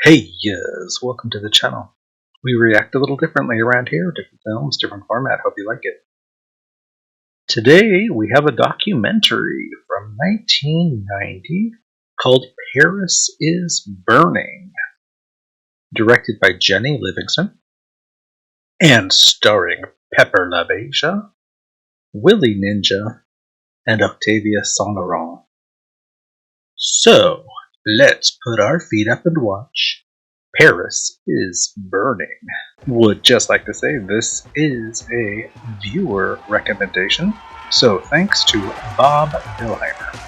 Hey, yes, welcome to the channel. We react a little differently around here, different films, different format, hope you like it. Today we have a documentary from 1990 called Paris is Burning, directed by Jennie Livingston, and starring Pepper LaBeija, Willie Ninja, and Octavia Saint-Laurent. So, let's put our feet up and watch Paris is Burning. Would just like to say this is a viewer recommendation, so thanks to Bob Billheimer.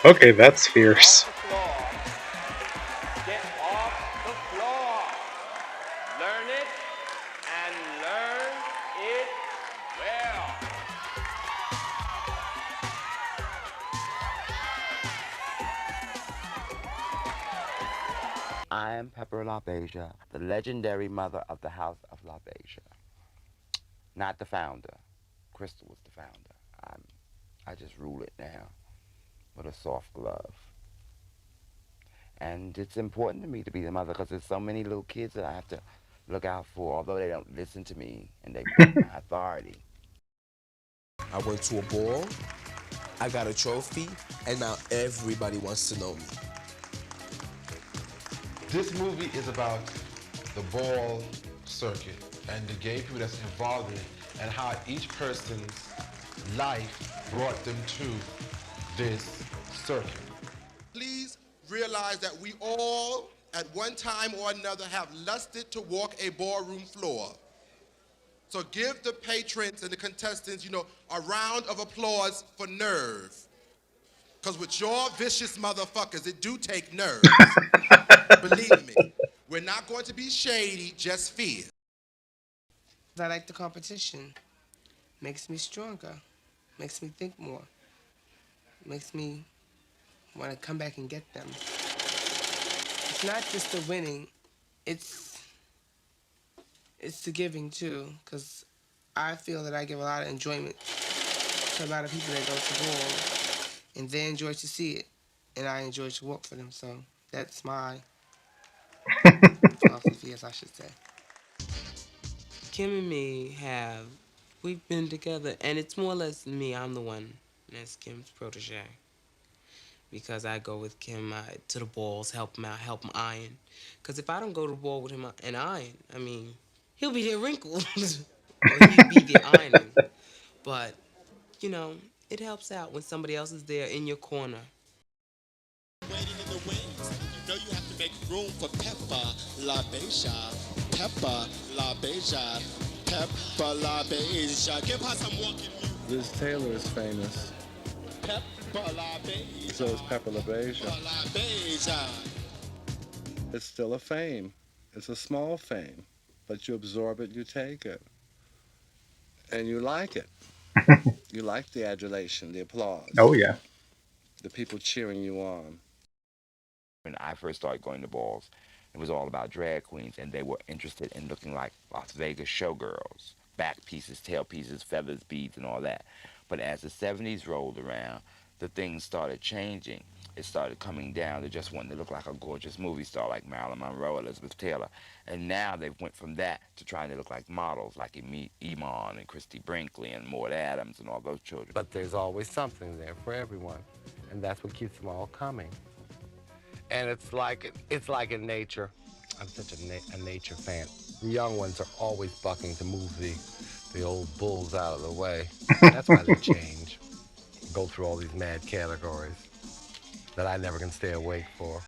Okay, that's fierce. Get off the floor. Learn it and learn it well. I am Pepper LaBeija, the legendary mother of the House of LaBeija. Not the founder. Crystal was the founder. I just rule it now with a soft glove. And it's important to me to be the mother because there's so many little kids that I have to look out for, although they don't listen to me and they break my authority. I went to a ball, I got a trophy, and now everybody wants to know me. This movie is about the ball circuit and the gay people that's involved in it and how each person's life brought them to this circuit. Please realize that we all, at one time or another, have lusted to walk a ballroom floor. So give the patrons and the contestants, a round of applause for nerve. Because with your vicious motherfuckers, it do take nerve. Believe me, we're not going to be shady, just fear. I like the competition. Makes me stronger. Makes me think more. Makes me want to come back and get them. It's not just the winning, it's the giving too, because I feel that I give a lot of enjoyment to a lot of people that go to ball, and they enjoy to see it, and I enjoy to work for them, so that's my philosophy, as I should say. Kim and me we've been together, and it's more or less me. I'm the one that's Kim's protege. Because I go with Kim to the balls, help him out, help him iron. Because if I don't go to the ball with him and iron, I mean, he'll be there wrinkled. Or he'd be there ironing. But, it helps out when somebody else is there in your corner. Waiting in the wings, you have to make room for Pepper LaBeija. Pepper LaBeija. Pepper LaBeija. Give her some walking music. Liz Taylor is famous. Pepper LaBeija. So is Pepper LaBeija. LaBeija. It's still a fame. It's a small fame. But you absorb it, you take it. And you like it. You like the adulation, the applause. Oh, yeah. The people cheering you on. When I first started going to balls, it was all about drag queens, and they were interested in looking like Las Vegas showgirls. Back pieces, tail pieces, feathers, beads, and all that. But as the 70s rolled around, the things started changing. It started coming down to just wanting to look like a gorgeous movie star like Marilyn Monroe, Elizabeth Taylor. And now they went from that to trying to look like models like Iman and Christy Brinkley and Maud Adams and all those children. But there's always something there for everyone, and that's what keeps them all coming. And it's like in nature. I'm such a nature fan. The young ones are always bucking to move the old bulls out of the way. That's why they change. Go through all these mad categories that I never can stay awake for.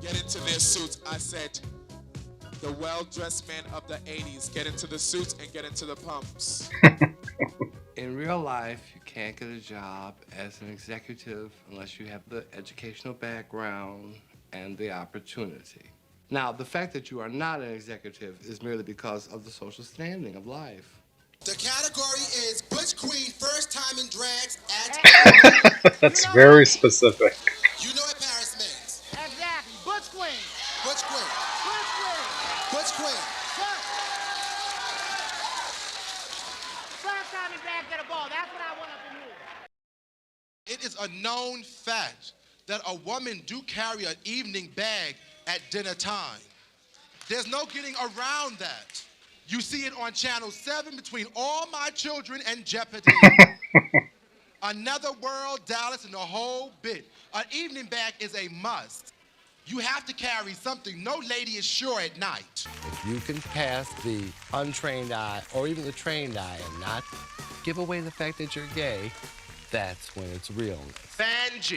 Get into their suits. I said, the well-dressed men of the 80s, get into the suits and get into the pumps. In real life, you can't get a job as an executive unless you have the educational background and the opportunity. Now, the fact that you are not an executive is merely because of the social standing of life. The category is Butch Queen, first time in drags at... That's very specific. You know what Paris means. Exactly. Butch Queen. Butch Queen. Butch Queen. Butch Queen. First time in drag at a ball. That's what I want to do. it is a known fact that a woman do carry an evening bag at dinner time. There's no getting around that. You see it on Channel 7 between All My Children and Jeopardy. Another World, Dallas, and the whole bit. An evening bag is a must. You have to carry something. No lady is sure at night. If you can pass the untrained eye or even the trained eye and not give away the fact that you're gay, that's when it's real. Fanji,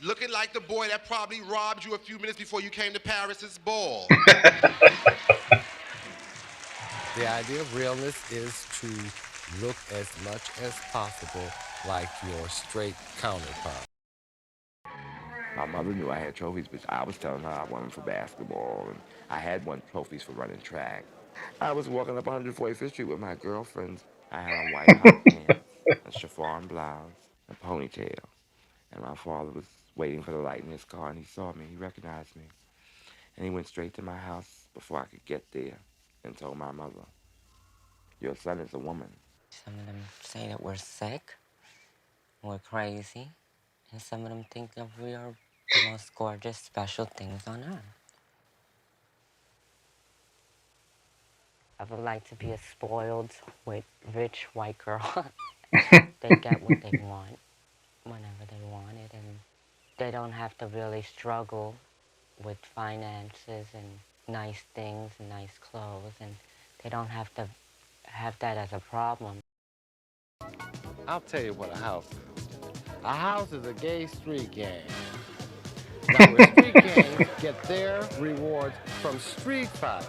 looking like the boy that probably robbed you a few minutes before you came to Paris's ball. The idea of realness is to look as much as possible like your straight counterpart. My mother knew I had trophies, but I was telling her I won them for basketball, and I had won trophies for running track. I was walking up 145th Street with my girlfriends. I had on white hot pants, a chiffon blouse, a ponytail, and my father was waiting for the light in his car, and he saw me. He recognized me, and he went straight to my house before I could get there and told my mother, "Your son is a woman." Some of them say that we're sick, we're crazy, and some of them think that we are the most gorgeous, special things on earth. I would like to be a spoiled, rich white girl. They get what they want whenever they want it, and they don't have to really struggle with finances and nice things and nice clothes, and they don't have to have that as a problem. I'll tell you what a house is. A house is a gay street gang. Now, where street gangs get their rewards from street fights.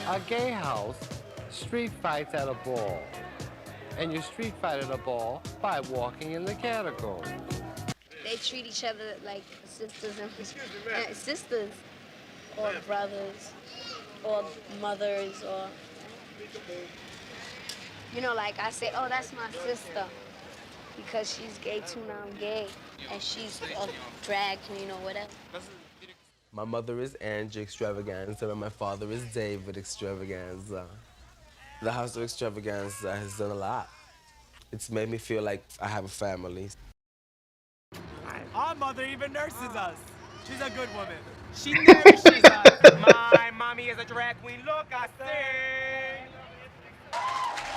A gay house street fights at a ball. And you street fight at a ball by walking in the category. They treat each other like sisters and sisters, or brothers, or mothers, or like I say, oh, that's my sister, because she's gay too, now I'm gay, and she's a drag queen or whatever. My mother is Angie Extravaganza, and my father is David Extravaganza. The House of Extravaganza has done a lot. It's made me feel like I have a family. Our mother even nurses us. She's a good woman. She nourishes us. My mommy is a drag queen. Look, I sing.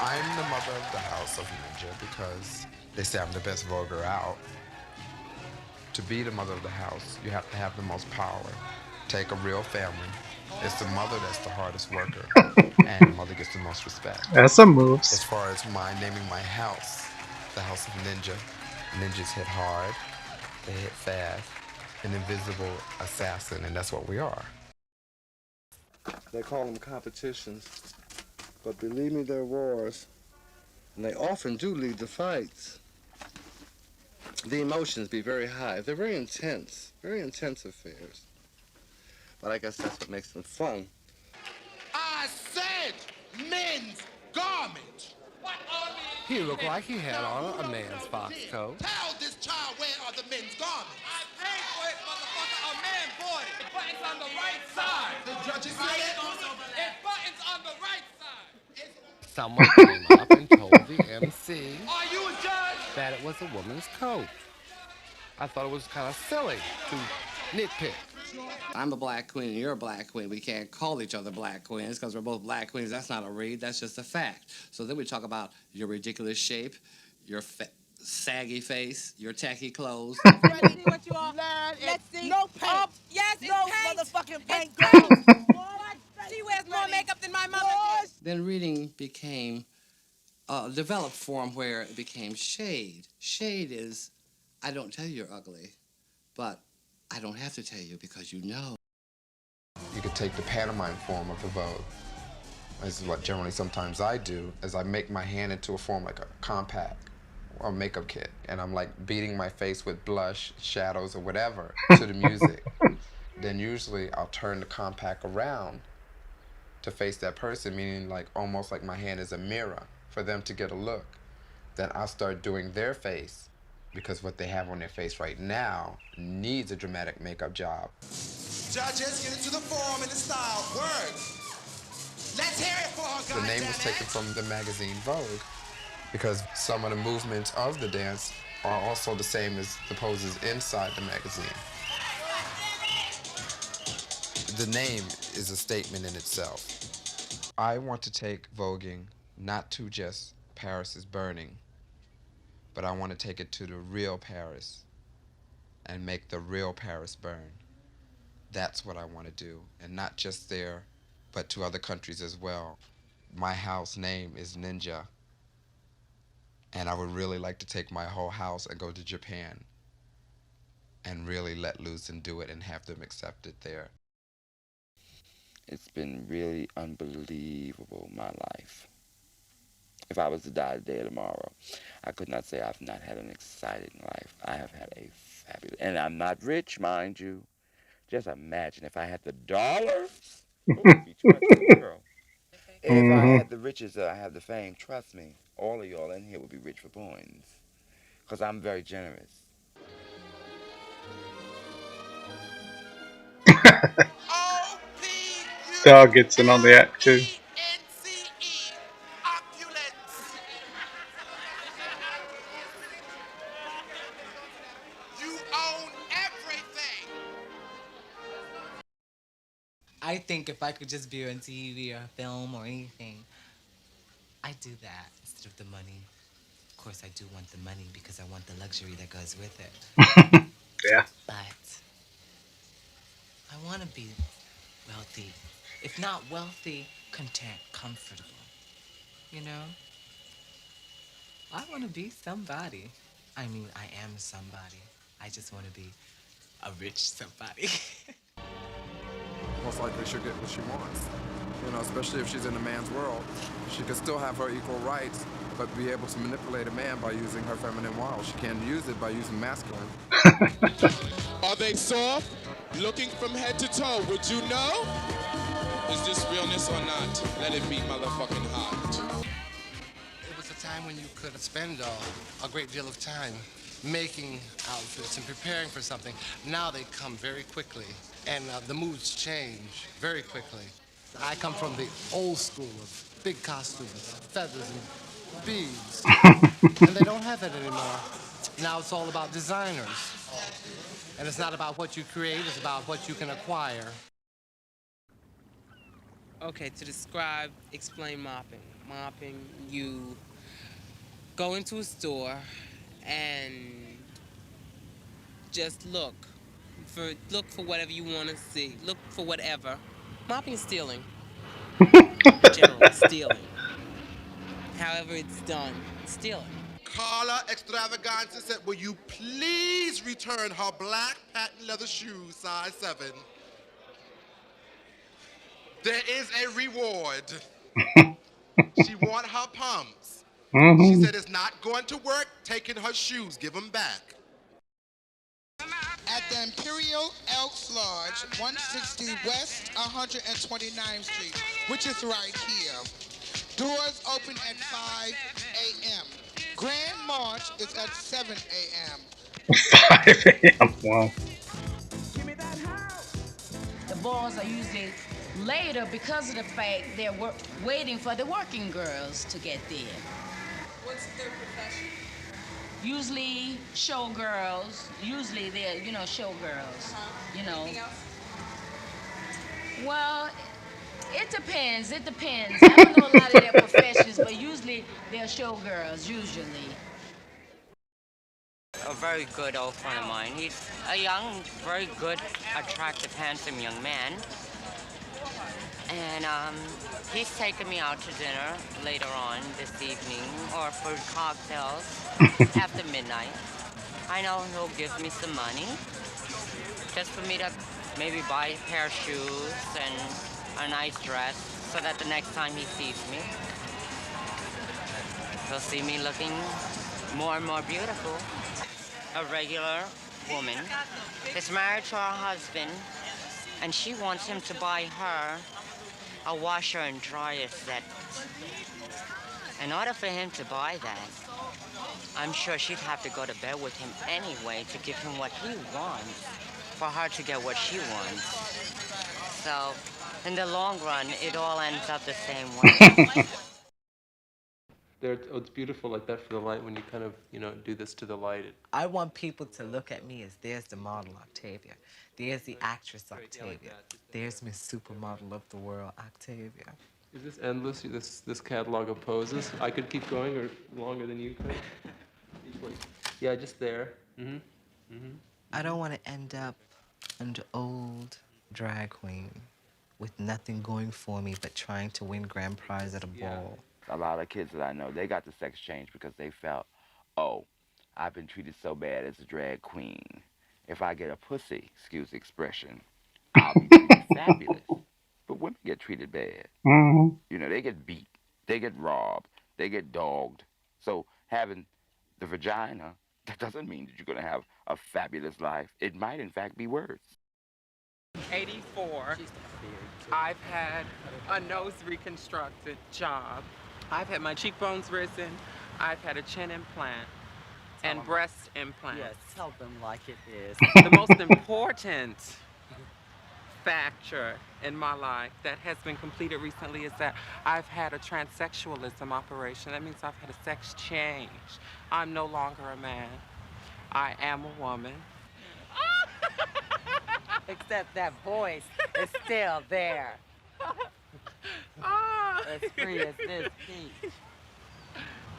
I'm the mother of the House of Ninja because they say I'm the best vulgar out. To be the mother of the house, you have to have the most power. Take a real family. It's the mother that's the hardest worker, and the mother gets the most respect. That's some moves. As far as naming my house, the House of Ninja. Ninjas hit hard, they hit fast, an invisible assassin, and that's what we are. They call them competitions, but believe me, they're wars, and they often do lead to fights. The emotions be very high. They're very intense affairs. But I guess that's what makes them fun. I said men's garment. What are these? He looked like he had on a man's fox coat. Tell this child where are the men's garments. I paid for it, motherfucker. A man bought it. It buttons on the right side. The judges said it. It buttons on the right side. Someone came up and told the MC Are you a judge? that it was a woman's coat. I thought it was kind of silly to nitpick. I'm a black queen and you're a black queen. We can't call each other black queens because we're both black queens. That's not a read. That's just a fact. So then we talk about your ridiculous shape, your saggy face, your tacky clothes. Ready what you are? Let's see. No paint. Oh, yes, it's no paint. Motherfucking paint. It's paint. She wears more makeup than my mother did. Then reading became a developed form where it became shade. Shade is, I don't tell you you're ugly, but I don't have to tell you because you know. You could take the pantomime form of the Vogue. This is what generally sometimes I do, is I make my hand into a form like a compact or a makeup kit, and I'm like beating my face with blush, shadows, or whatever to the music. Then usually I'll turn the compact around to face that person, meaning like almost like my hand is a mirror for them to get a look. Then I'll start doing their face, because what they have on their face right now needs a dramatic makeup job. Judges, get into the form and the style. Words. Let's hear it for her, The name was taken from the magazine Vogue, because some of the movements of the dance are also the same as the poses inside the magazine. The name is a statement in itself. I want to take voguing not to just Paris is burning, but I want to take it to the real Paris and make the real Paris burn. That's what I want to do, and not just there, but to other countries as well. My house name is Ninja, and I would really like to take my whole house and go to Japan and really let loose and do it and have them accept it there. It's been really unbelievable, my life. If I was to die today or tomorrow, I could not say I've not had an exciting life. I have had a fabulous, and I'm not rich, mind you. Just imagine if I had the dollars. Oh, be too much for a girl. If I Hmm. had the riches, I have the fame. Trust me, all of y'all in here would be rich for points, cause I'm very generous. Dog gets in on the act too. OPULENCE. Opulence. You own everything. I think if I could just be on TV or film or anything, I'd do that instead of the money. Of course, I do want the money because I want the luxury that goes with it. Yeah. But I want to be wealthy. If not wealthy, content, comfortable. You know? I want to be somebody. I mean, I am somebody. I just want to be a rich somebody. Most likely she'll get what she wants. You know, especially if she's in a man's world. She can still have her equal rights, but be able to manipulate a man by using her feminine wiles. She can't use it by using masculine. Are they soft? Looking from head to toe, would you know? Is this realness or not? Let it be motherfucking hot. It was a time when you could spend a great deal of time making outfits and preparing for something. Now they come very quickly, and the moods change very quickly. I come from the old school of big costumes, feathers and beads, and they don't have that anymore. Now it's all about designers, and it's not about what you create, it's about what you can acquire. Okay, to describe, explain mopping. Mopping, you go into a store and just look for whatever you want to see. Look for whatever. Mopping is stealing. Generally, stealing. However it's done, stealing. Carla Extravaganza said, will you please return her black patent leather shoes, size 7? There is a reward. She want her pumps. She Hmm. said it's not going to work taking her shoes. Give them back. At the Imperial Elks Lodge, 160 West 129th Street, which is right here. Doors open at 5 a.m. Grand March is at 7 a.m. 5 a.m. Wow. The boys are usually later because of the fact they're waiting for the working girls to get there. What's their profession? Usually showgirls. Usually they're, showgirls. Anything else? Well, it depends. It depends. I don't know a lot of their professions, but usually they're showgirls, usually. A very good old friend of mine. He's a young, very good, attractive, handsome young man. And he's taking me out to dinner later on this evening or for cocktails after midnight. I know he'll give me some money just for me to maybe buy a pair of shoes and a nice dress so that the next time he sees me, he'll see me looking more and more beautiful. A regular woman is married to her husband and she wants him to buy her a washer and dryer set. In order for him to buy that, I'm sure she'd have to go to bed with him anyway to give him what he wants for her to get what she wants. So, in the long run, it all ends up the same way. it's beautiful like that for the light when you kind of, do this to the light. I want people to look at me as there's the model Octavia. There's the actress Octavia. There's Miss Supermodel of the World Octavia. Is this endless, this catalog of poses? I could keep going or longer than you could. Yeah, just there. I don't want to end up an old drag queen with nothing going for me but trying to win grand prize at a ball. A lot of kids that I know, they got the sex change because they felt, oh, I've been treated so bad as a drag queen. If I get a pussy, excuse the expression, I'll be treated fabulous. But women get treated bad. They get beat, they get robbed, they get dogged. So having the vagina, that doesn't mean that you're going to have a fabulous life. It might, in fact, be worse. 84. I've had a nose reconstructed job. I've had my cheekbones risen. I've had a chin implant and breast implants. Yes, tell them like it is. The most important factor in my life that has been completed recently is that I've had a transsexualism operation. That means I've had a sex change. I'm no longer a man. I am a woman. Except that voice is still there. As free as this peach.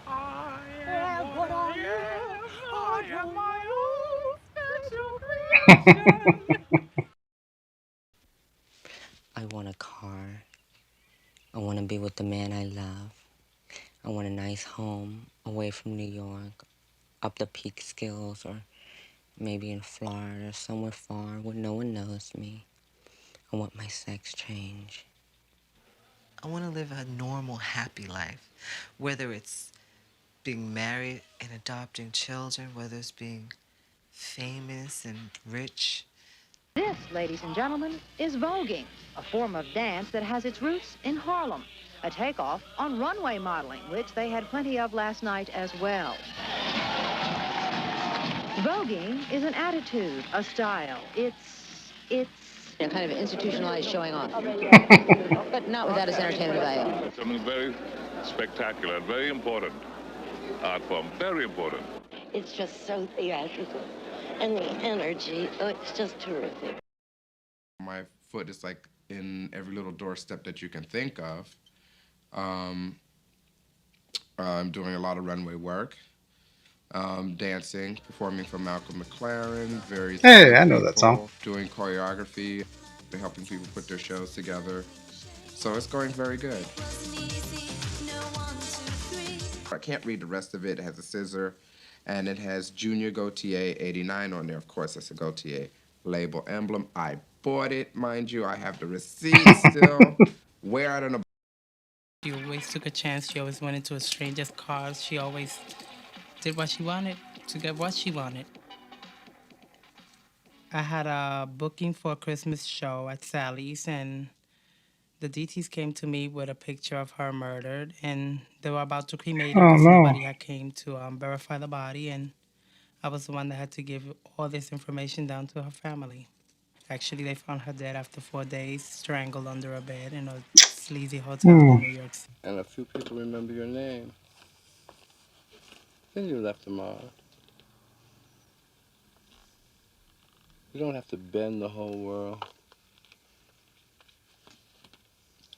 I am what I am. I am my own special creation. I want a car. I want to be with the man I love. I want a nice home away from New York, up the Peekskills, or maybe in Florida, somewhere far where no one knows me. I want my sex change. I want to live a normal, happy life, whether it's being married and adopting children, whether it's being famous and rich. This, ladies and gentlemen, is voguing, a form of dance that has its roots in Harlem, a takeoff on runway modeling, which they had plenty of last night as well. Voguing is an attitude, a style. It's a kind of institutionalized showing off, but not without its entertainment value. Something very spectacular, very important art form, very important. It's just so theatrical, and the energy, it's just terrific. My foot is like in every little doorstep that you can think of. I'm doing a lot of runway work, dancing, performing for Malcolm McLaren, various Hey, I know that song. Doing choreography, helping people put their shows together. So it's going very good. I can't read the rest of it. It has a scissor, and it has Junior Gautier 89 on there. Of course, it's a Gautier label emblem. I bought it, mind you. I have the receipt still. Wear out on a... She always took a chance. She always went into a stranger's cars. She always did what she wanted to get what she wanted. I had a booking for a Christmas show at Sally's, and the DTs came to me with a picture of her murdered, and they were about to cremate her because nobody had came to verify the body, and I was the one that had to give all this information down to her family. Actually, they found her dead after 4 days, strangled under a bed in a sleazy hotel in New York City. And a few people remember your name. Then you left them all. You don't have to bend the whole world.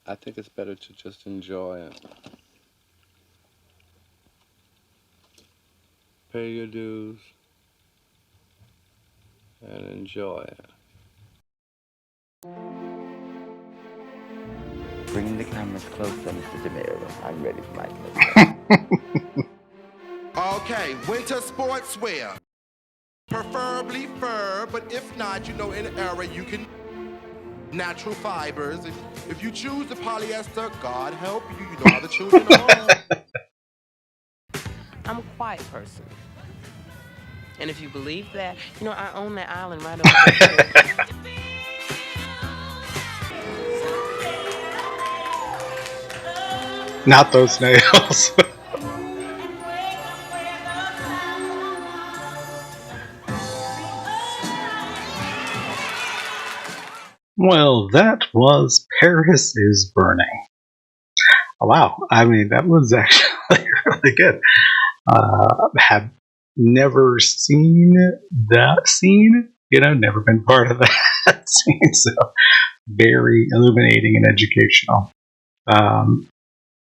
I think it's better to just enjoy it. Pay your dues and enjoy it. Bring the cameras closer, Mr. DeMiro. I'm ready for my close-up. Okay, winter sportswear. Preferably fur, but if not, in the era, you can natural fibers. If you choose the polyester, God help you. You know how the children are. I'm a quiet person. And if you believe that, I own that island right over there. Not those nails. Well, that was Paris is Burning. Oh, wow. I mean, that was actually really good. Have never seen that scene, never been part of that scene, so very illuminating and educational.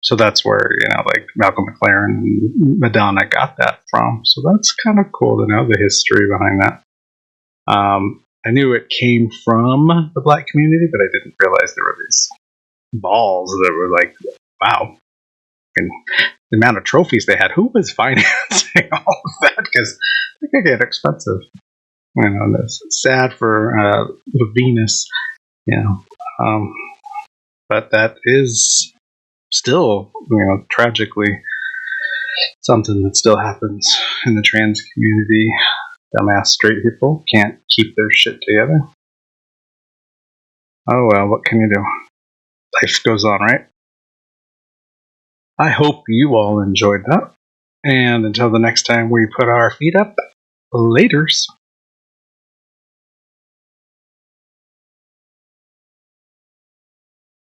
So that's where, like Malcolm McLaren and Madonna got that from. So that's kind of cool to know the history behind that. I knew it came from the black community, but I didn't realize there were these balls that were like, wow. And the amount of trophies they had, who was financing all of that? Because it could get expensive. It's sad for Venus, but that is still, tragically something that still happens in the trans community. Dumbass straight people can't keep their shit together. Oh well, what can you do? Life goes on, right? I hope you all enjoyed that. And until the next time we put our feet up, laters.